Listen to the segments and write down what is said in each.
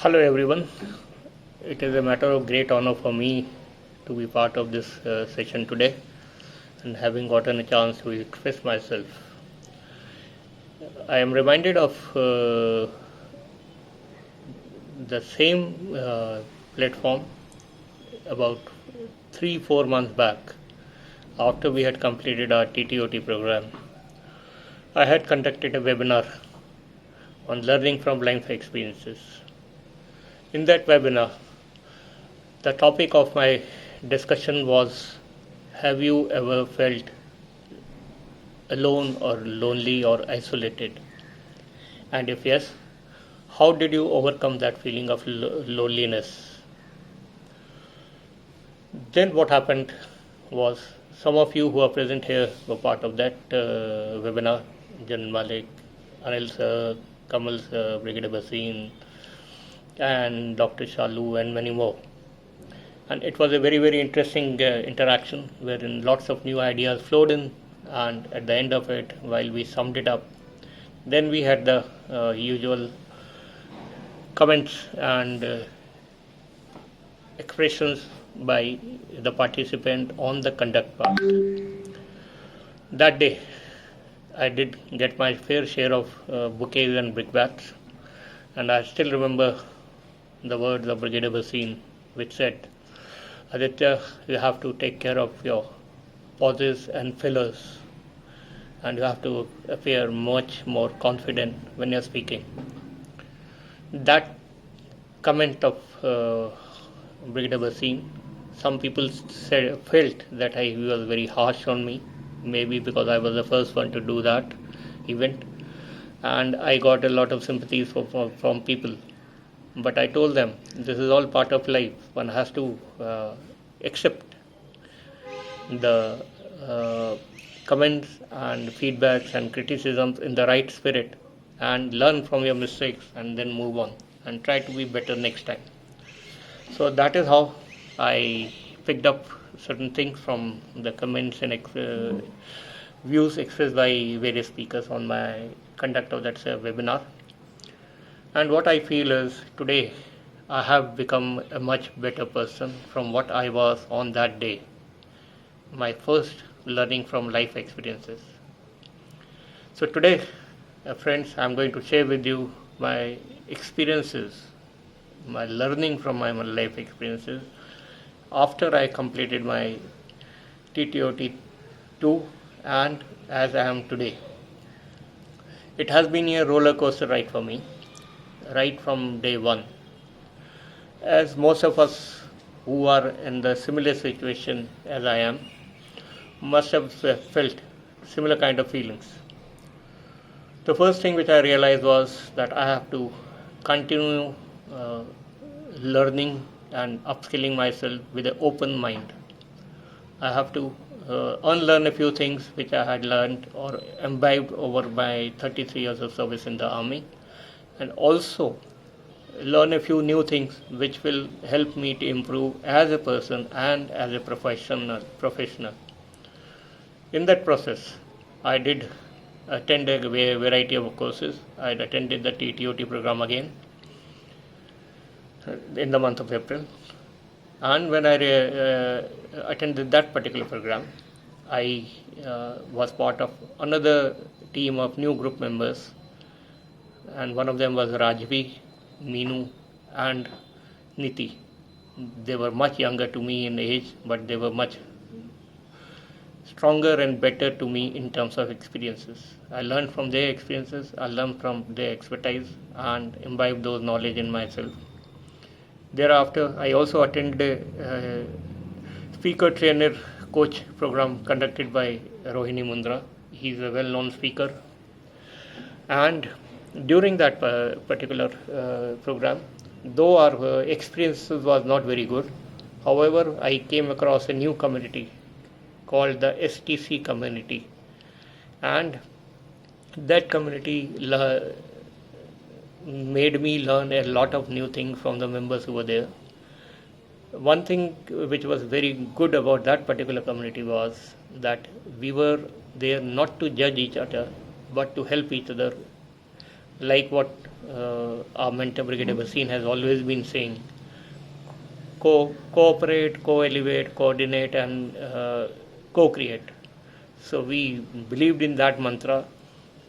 Hello everyone. It is a matter of great honor for me to be part of this session today and having gotten a chance to express myself. I am reminded of the same platform about 3-4 months back after we had completed our TTOT program. I had conducted a webinar on learning from life experiences. In that webinar, the topic of my discussion was, have you ever felt alone or lonely or isolated? And if yes, how did you overcome that feeling of loneliness? Then what happened was, some of you who are present here were part of that webinar. Jan Malik, Anil sir, Kamal sir, Brigadier Basin, and Dr. Shalu, and many more. And it was a very, very interesting interaction wherein lots of new ideas flowed in, and at the end of it, while we summed it up, then we had the usual comments and expressions by the participant on the conduct part. That day, I did get my fair share of bouquets and brickbats, and I still remember the words of Brigadier Basin, which said, Aditya, you have to take care of your pauses and fillers, and you have to appear much more confident when you're speaking. That comment of Brigadier Basin, some people felt that he was very harsh on me, maybe because I was the first one to do that event, and I got a lot of sympathies from people. But I told them, this is all part of life. One has to accept the comments and feedbacks and criticisms in the right spirit and learn from your mistakes and then move on and try to be better next time. So that is how I picked up certain things from the comments and views expressed by various speakers on my conduct of that webinar. And what I feel is, today I have become a much better person from what I was on that day, my first learning from life experiences. So today, friends, I'm going to share with you my experiences, my learning from my life experiences after I completed my TTOT 2 and as I am today. It has been a roller coaster ride for me, right from day one. As most of us who are in the similar situation as I am must have felt similar kind of feelings. The first thing which I realized was that I have to continue learning and upskilling myself with an open mind. I have to unlearn a few things which I had learned or imbibed over my 33 years of service in the army, and also learn a few new things which will help me to improve as a person and as a professional. In that process, I did attend a variety of courses. I attended the TTOT program again in the month of April, and when I attended that particular program, I was part of another team of new group members, and one of them was Rajvi, Meenu, and Niti. They were much younger to me in age, but they were much stronger and better to me in terms of experiences. I learned from their experiences, I learned from their expertise, and imbibed those knowledge in myself. Thereafter, I also attended a speaker trainer coach program conducted by Rohini Mundra. He is a well-known speaker, and during that particular program, though our experiences was not very good, however, I came across a new community called the STC community, and that community made me learn a lot of new things from the members who were there. One thing which was very good about that particular community was that we were there not to judge each other but to help each other, like what our mentor Brigadier Bhasin has always been saying, cooperate, co-elevate, coordinate, and co-create. So we believed in that mantra,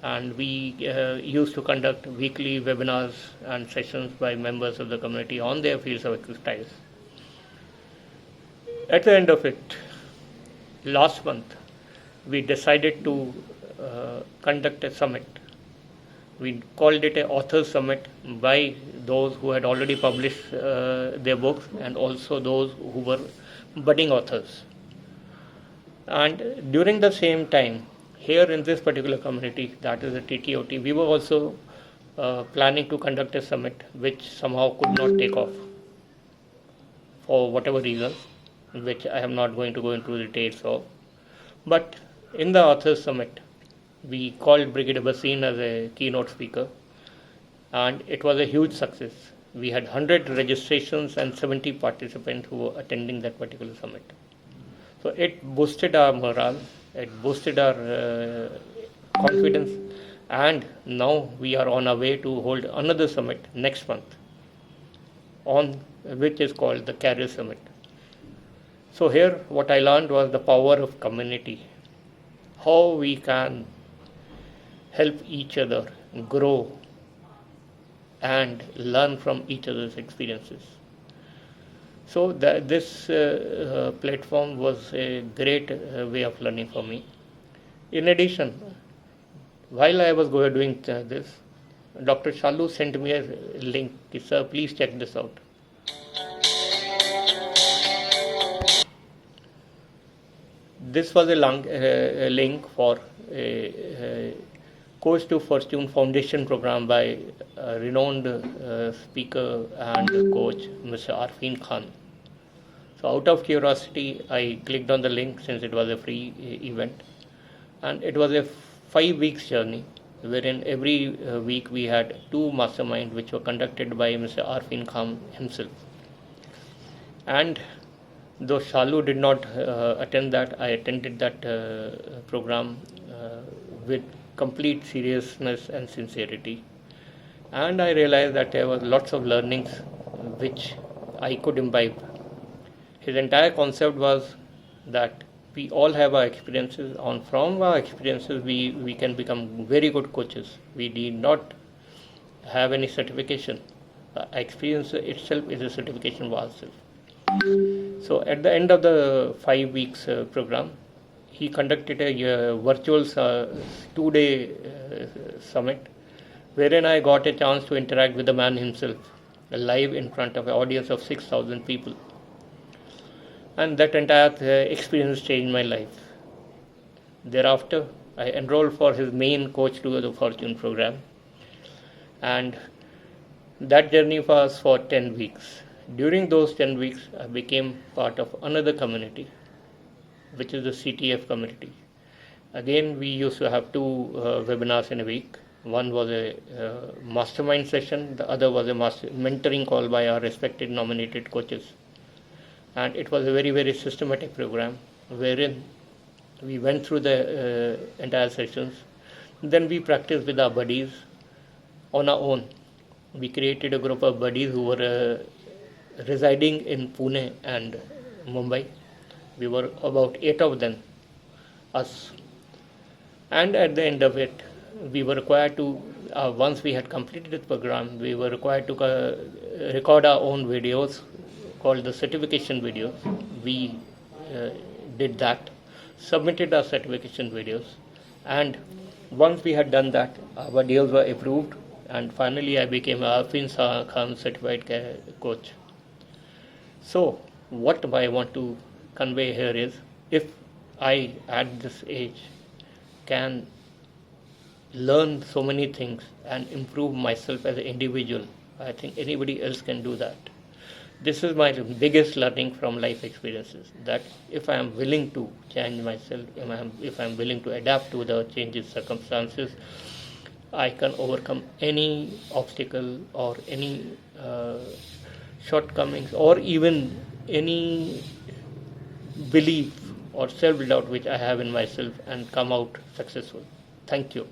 and we used to conduct weekly webinars and sessions by members of the community on their fields of expertise. At the end of it, last month, we decided to conduct a summit. We called it an authors summit by those who had already published their books and also those who were budding authors. And during the same time, here in this particular community, that is the TTOT, we were also planning to conduct a summit which somehow could not take off for whatever reasons, which I am not going to go into details of. But in the authors summit, we called Brigadier Bhasin as a keynote speaker, and it was a huge success. We had 100 registrations and 70 participants who were attending that particular summit. So it boosted our morale, it boosted our confidence, and now we are on our way to hold another summit next month, which is called the Career Summit. So here what I learned was the power of community, how we can help each other grow and learn from each other's experiences. So this platform was a great way of learning for me. In addition, while I was doing this, Dr. Shalu sent me a link. Sir, please check this out. This was a link for a Coach to Fortune Foundation program by a renowned speaker and coach, Mr. Arfin Khan. So out of curiosity, I clicked on the link since it was a free event. And it was a 5 weeks journey, wherein every week we had 2 masterminds which were conducted by Mr. Arfin Khan himself. And though Shalu did not attend that, I attended that program with complete seriousness and sincerity. And I realized that there were lots of learnings which I could imbibe. His entire concept was that we all have our experiences, and from our experiences we can become very good coaches. We need not have any certification. Experience itself is a certification for ourselves. So at the end of the 5 weeks program, he conducted a virtual 2-day summit, wherein I got a chance to interact with the man himself, live in front of an audience of 6,000 people. And that entire experience changed my life. Thereafter, I enrolled for his main Coach to the Fortune program, and that journey was for 10 weeks. During those 10 weeks, I became part of another community, which is the CTF community. Again, we used to have 2 webinars in a week. One was a mastermind session, the other was a mentoring call by our respected nominated coaches. And it was a very, very systematic program, wherein we went through the entire sessions. Then we practiced with our buddies on our own. We created a group of buddies who were residing in Pune and Mumbai. We were about 8 of them, us. And at the end of it, we were required to, once we had completed the program, we were required to record our own videos called the certification videos. We did that, submitted our certification videos, and once we had done that, our deals were approved, and finally I became a Arfin Khan certified coach. So what I want to convey here is, if I at this age can learn so many things and improve myself as an individual, I think anybody else can do that. This is my biggest learning from life experiences, that if I am willing to change myself, if I am willing to adapt to the changing circumstances, I can overcome any obstacle or any shortcomings or even any belief or self-doubt which I have in myself and come out successful. Thank you.